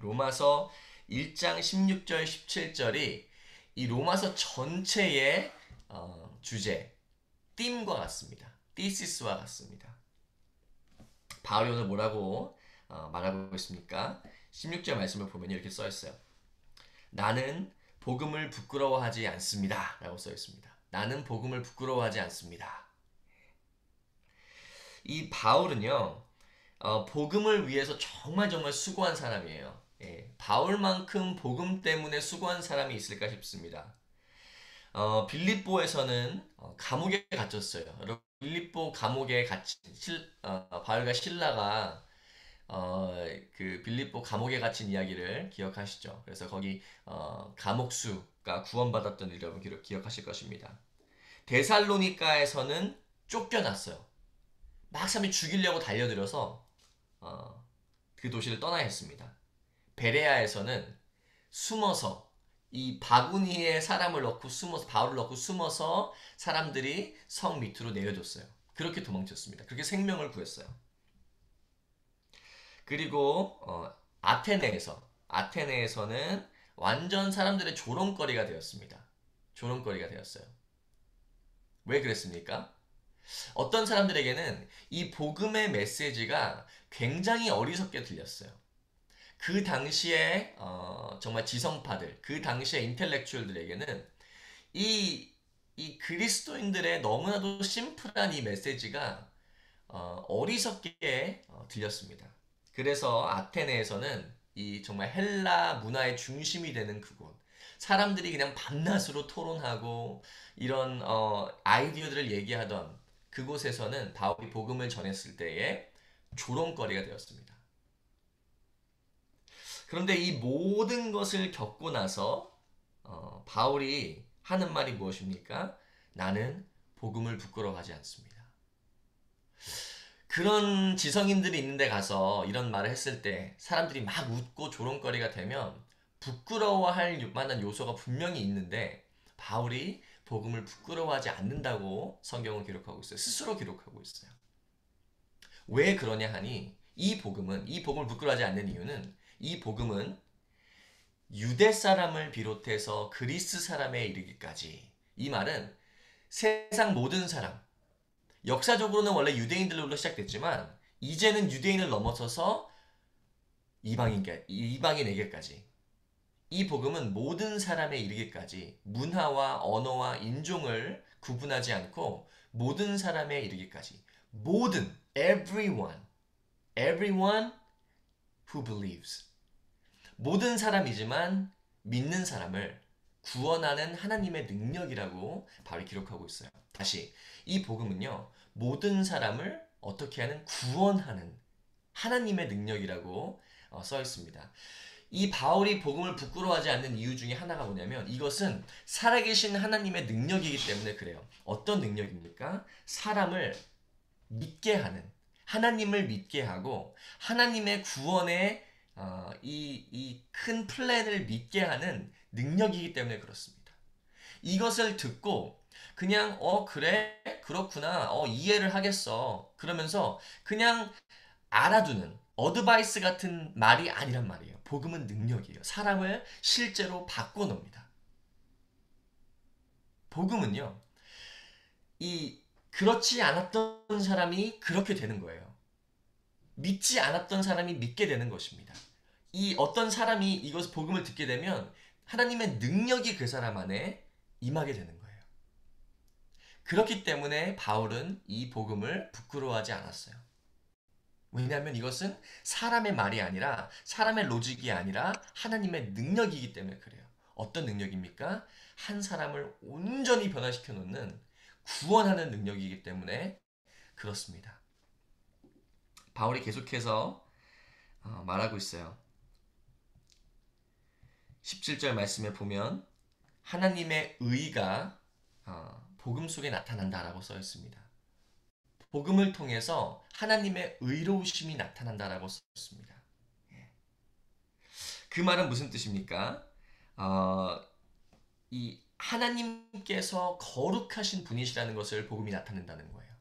로마서 1장 16절 17절이 이 로마서 전체의 주제, 띠임과 같습니다. 티시스와 같습니다. 바울이 오늘 뭐라고 말하고 있습니까? 16절 말씀을 보면 이렇게 써 있어요. 나는 복음을 부끄러워하지 않습니다. 라고 써 있습니다. 나는 복음을 부끄러워하지 않습니다. 이 바울은요, 복음을 위해서 정말 수고한 사람이에요. 예, 바울만큼 복음 때문에 수고한 사람이 있을까 싶습니다. 빌립보에서는 감옥에 갇혔어요. 여러분, 빌립보 감옥에 갇힌 바울과 실라가 그 빌립보 감옥에 갇힌 이야기를 기억하시죠? 그래서 거기 감옥수가 구원받았던 일 여러분 기억하실 것입니다. 데살로니가에서는 쫓겨났어요. 막 사람이 죽이려고 달려들어서 그 도시를 떠나야 했습니다. 베레아에서는 숨어서 이 바구니에 사람을 넣고 숨어서 바울을 넣고 숨어서 사람들이 성 밑으로 내려줬어요. 그렇게 도망쳤습니다. 그렇게 생명을 구했어요. 그리고 아테네에서는 완전 사람들의 조롱거리가 되었습니다. 조롱거리가 되었어요. 왜 그랬습니까? 어떤 사람들에게는 이 복음의 메시지가 굉장히 어리석게 들렸어요. 그 당시에 정말 지성파들, 그 당시에 인텔렉츄얼들에게는 이 그리스도인들의 너무나도 심플한 이 메시지가 어리석게 들렸습니다. 그래서 아테네에서는 이 정말 헬라 문화의 중심이 되는 그곳, 사람들이 그냥 밤낮으로 토론하고 이런 아이디어들을 얘기하던 그곳에서는 바울이 복음을 전했을 때에 조롱거리가 되었습니다. 그런데 이 모든 것을 겪고 나서 바울이 하는 말이 무엇입니까? 나는 복음을 부끄러워하지 않습니다. 그런 지성인들이 있는 데 가서 이런 말을 했을 때 사람들이 막 웃고 조롱거리가 되면 부끄러워할 만한 요소가 분명히 있는데 바울이 복음을 부끄러워하지 않는다고 성경은 기록하고 있어요. 스스로 기록하고 있어요. 왜 그러냐 하니 이 복음을 부끄러워하지 않는 이유는 이 복음은 유대 사람을 비롯해서 그리스 사람에 이르기까지, 이 말은 세상 모든 사람, 역사적으로는 원래 유대인들로 시작됐지만 이제는 유대인을 넘어서서 이방인에게까지, 이 복음은 모든 사람에 이르기까지 문화와 언어와 인종을 구분하지 않고 모든 사람에 이르기까지, 모든 everyone who believes, 모든 사람이지만 믿는 사람을 구원하는 하나님의 능력이라고 바울이 기록하고 있어요. 다시, 이 복음은요, 모든 사람을 어떻게 하는, 구원하는 하나님의 능력이라고 써 있습니다. 이 바울이 복음을 부끄러워하지 않는 이유 중에 하나가 뭐냐면 이것은 살아계신 하나님의 능력이기 때문에 그래요. 어떤 능력입니까? 사람을 믿게 하는, 하나님을 믿게 하고 하나님의 구원의 이 큰 플랜을 믿게 하는 능력이기 때문에 그렇습니다. 이것을 듣고 그냥 그래 그렇구나 이해를 하겠어 그러면서 그냥 알아두는 어드바이스 같은 말이 아니란 말이에요. 복음은 능력이에요. 사람을 실제로 바꿔놓습니다. 복음은요, 이 그렇지 않았던 사람이 그렇게 되는 거예요. 믿지 않았던 사람이 믿게 되는 것입니다. 이 어떤 사람이 이것 복음을 듣게 되면 하나님의 능력이 그 사람 안에 임하게 되는 거예요. 그렇기 때문에 바울은 이 복음을 부끄러워하지 않았어요. 왜냐하면 이것은 사람의 말이 아니라, 사람의 로직이 아니라 하나님의 능력이기 때문에 그래요. 어떤 능력입니까? 한 사람을 온전히 변화시켜 놓는 구원하는 능력이기 때문에 그렇습니다. 바울이 계속해서 말하고 있어요. 17절 말씀에 보면 하나님의 의가 복음 속에 나타난다라고 써 있습니다. 복음을 통해서 하나님의 의로우심이 나타난다라고 써 있습니다. 그 말은 무슨 뜻입니까? 이 하나님께서 거룩하신 분이시라는 것을 복음이 나타낸다는 거예요.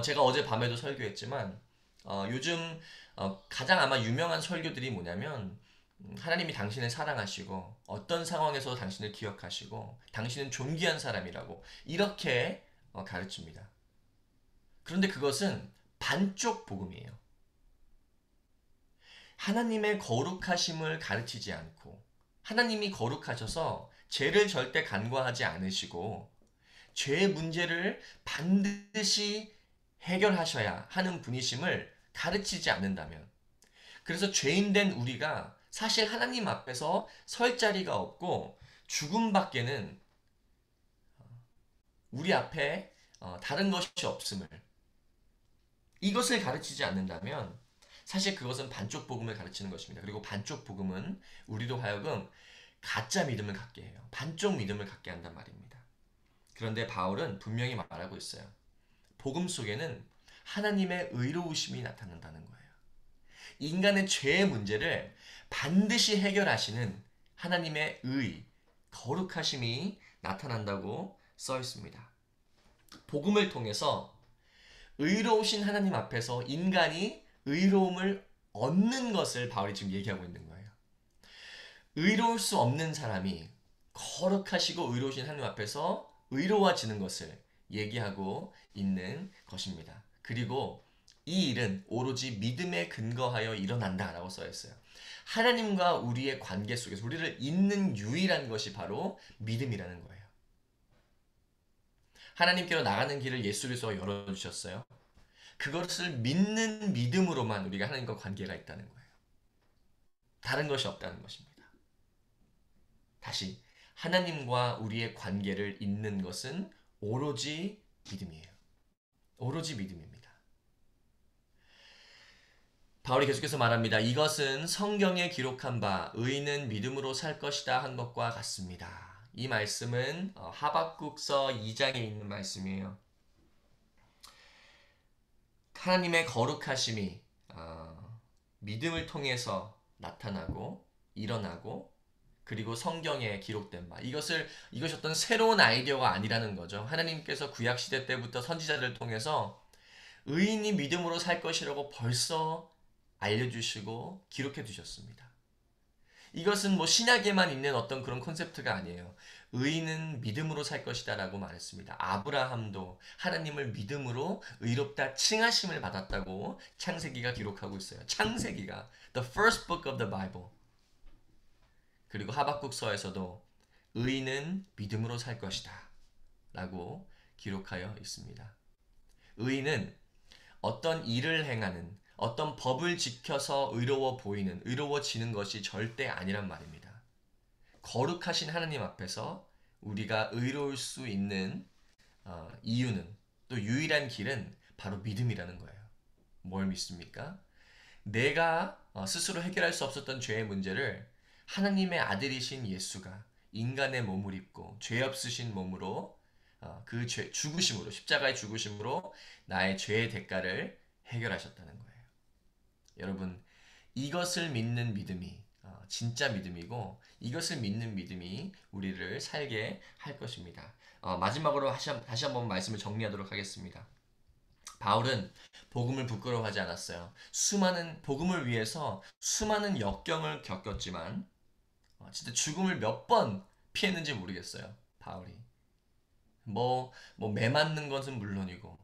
제가 어제 밤에도 설교했지만 요즘 가장 아마 유명한 설교들이 뭐냐면 하나님이 당신을 사랑하시고 어떤 상황에서 당신을 기억하시고 당신은 존귀한 사람이라고 이렇게 가르칩니다. 그런데 그것은 반쪽 복음이에요. 하나님의 거룩하심을 가르치지 않고 하나님이 거룩하셔서 죄를 절대 간과하지 않으시고 죄의 문제를 반드시 해결하셔야 하는 분이심을 가르치지 않는다면, 그래서 죄인된 우리가 사실 하나님 앞에서 설 자리가 없고 죽음밖에는 우리 앞에 다른 것이 없음을, 이것을 가르치지 않는다면 사실 그것은 반쪽 복음을 가르치는 것입니다. 그리고 반쪽 복음은 우리도 하여금 가짜 믿음을 갖게 해요. 반쪽 믿음을 갖게 한단 말입니다. 그런데 바울은 분명히 말하고 있어요. 복음 속에는 하나님의 의로우심이 나타난다는 거예요. 인간의 죄의 문제를 반드시 해결하시는 하나님의 거룩하심이 나타난다고 써 있습니다. 복음을 통해서 의로우신 하나님 앞에서 인간이 의로움을 얻는 것을 바울이 지금 얘기하고 있는 거예요. 의로울 수 없는 사람이 거룩하시고 의로우신 하나님 앞에서 의로워지는 것을 얘기하고 있는 것입니다. 그리고 이 일은 오로지 믿음에 근거하여 일어난다라고 써 있어요. 하나님과 우리의 관계 속에서 우리를 잇는 유일한 것이 바로 믿음이라는 거예요. 하나님께로 나가는 길을 예수 그리스도가 열어주셨어요. 그것을 믿는 믿음으로만 우리가 하나님과 관계가 있다는 거예요. 다른 것이 없다는 것입니다. 다시 하나님과 우리의 관계를 잇는 것은 오로지 믿음이에요. 오로지 믿음입니다. 바울이 계속해서 말합니다. 이것은 성경에 기록한 바 의인은 믿음으로 살 것이다 한 것과 같습니다. 이 말씀은 하박국서 2장에 있는 말씀이에요. 하나님의 거룩하심이 믿음을 통해서 나타나고 일어나고 그리고 성경에 기록된 바, 이것이 어떤 새로운 아이디어가 아니라는 거죠. 하나님께서 구약시대 때부터 선지자들을 통해서 의인이 믿음으로 살 것이라고 벌써 알려주시고 기록해 두셨습니다. 이것은 뭐 신약에만 있는 어떤 그런 콘셉트가 아니에요. 의인은 믿음으로 살 것이다 라고 말했습니다. 아브라함도 하나님을 믿음으로 의롭다 칭하심을 받았다고 창세기가 기록하고 있어요. 창세기가 the first book of the Bible. 그리고 하박국서에서도 의인은 믿음으로 살 것이다 라고 기록하여 있습니다. 의인은 어떤 일을 행하는, 어떤 법을 지켜서 의로워지는 것이 절대 아니란 말입니다. 거룩하신 하나님 앞에서 우리가 의로울 수 있는 이유는, 또 유일한 길은 바로 믿음이라는 거예요. 뭘 믿습니까? 내가 스스로 해결할 수 없었던 죄의 문제를 하나님의 아들이신 예수가 인간의 몸을 입고 죄 없으신 몸으로 그 죽으심으로, 십자가의 죽으심으로 나의 죄의 대가를 해결하셨다는 거예요. 여러분, 이것을 믿는 믿음이 진짜 믿음이고 이것을 믿는 믿음이 우리를 살게 할 것입니다. 마지막으로 다시 한번 말씀을 정리하도록 하겠습니다. 바울은 복음을 부끄러워하지 않았어요. 복음을 위해서 수많은 역경을 겪었지만 진짜 죽음을 몇 번 피했는지 모르겠어요. 바울이 매 맞는 것은 물론이고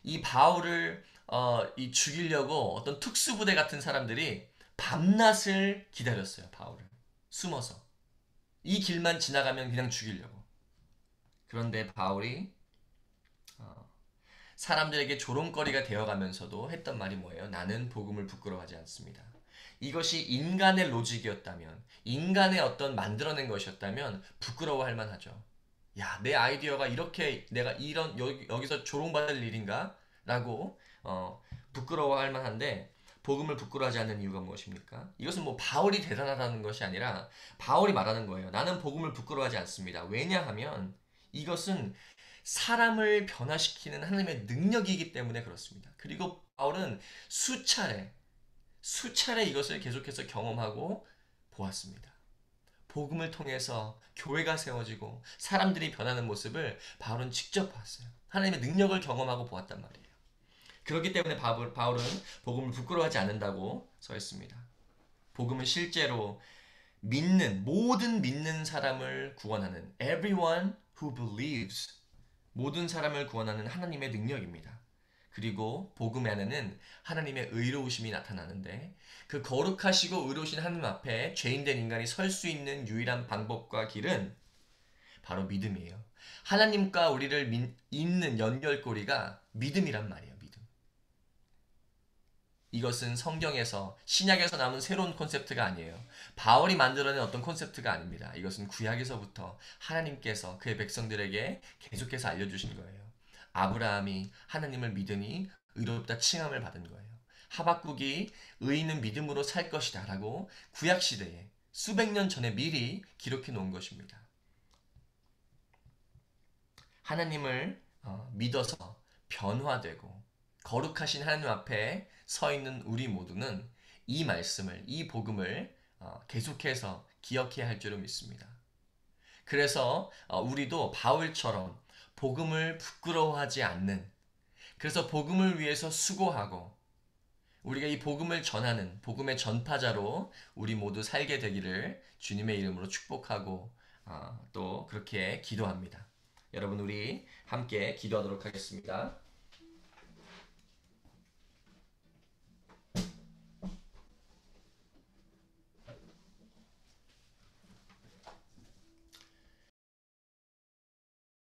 이 바울을 이 죽이려고 어떤 특수부대 같은 사람들이 밤낮을 기다렸어요. 바울을 숨어서 이 길만 지나가면 그냥 죽이려고. 그런데 바울이 사람들에게 조롱거리가 되어가면서도 했던 말이 뭐예요? 나는 복음을 부끄러워하지 않습니다. 이것이 인간의 로직이었다면, 인간의 어떤 만들어낸 것이었다면 부끄러워할 만하죠. 야, 내 아이디어가 이렇게 내가 여기서 조롱받을 일인가? 라고 부끄러워할 만한데, 복음을 부끄러워하지 않는 이유가 무엇입니까? 이것은 바울이 대단하다는 것이 아니라 바울이 말하는 거예요. 나는 복음을 부끄러워하지 않습니다. 왜냐하면 이것은 사람을 변화시키는 하나님의 능력이기 때문에 그렇습니다. 그리고 바울은 수차례 이것을 계속해서 경험하고 보았습니다. 복음을 통해서 교회가 세워지고 사람들이 변하는 모습을 바울은 직접 봤어요. 하나님의 능력을 경험하고 보았단 말이에요. 그렇기 때문에 바울은 복음을 부끄러워하지 않는다고 써 있습니다. 복음은 실제로 모든 믿는 사람을 구원하는 everyone who believes, 모든 사람을 구원하는 하나님의 능력입니다. 그리고 복음 안에는 하나님의 의로우심이 나타나는데 그 거룩하시고 의로우신 하나님 앞에 죄인된 인간이 설 수 있는 유일한 방법과 길은 바로 믿음이에요. 하나님과 우리를 잇는 연결고리가 믿음이란 말이에요. 믿음. 이것은 성경에서 신약에서 나온 새로운 콘셉트가 아니에요. 바울이 만들어낸 어떤 콘셉트가 아닙니다. 이것은 구약에서부터 하나님께서 그의 백성들에게 계속해서 알려주신 거예요. 아브라함이 하나님을 믿으니 의롭다 칭함을 받은 거예요. 하박국이 의인은 믿음으로 살 것이다 라고 구약시대에 수백 년 전에 미리 기록해 놓은 것입니다. 하나님을 믿어서 변화되고 거룩하신 하나님 앞에 서 있는 우리 모두는 이 말씀을, 이 복음을 계속해서 기억해야 할 줄을 믿습니다. 그래서 우리도 바울처럼 복음을 부끄러워하지 않는, 그래서 복음을 위해서 수고하고 우리가 이 복음을 전하는 복음의 전파자로 우리 모두 살게 되기를 주님의 이름으로 축복하고 또 그렇게 기도합니다. 여러분, 우리 함께 기도하도록 하겠습니다.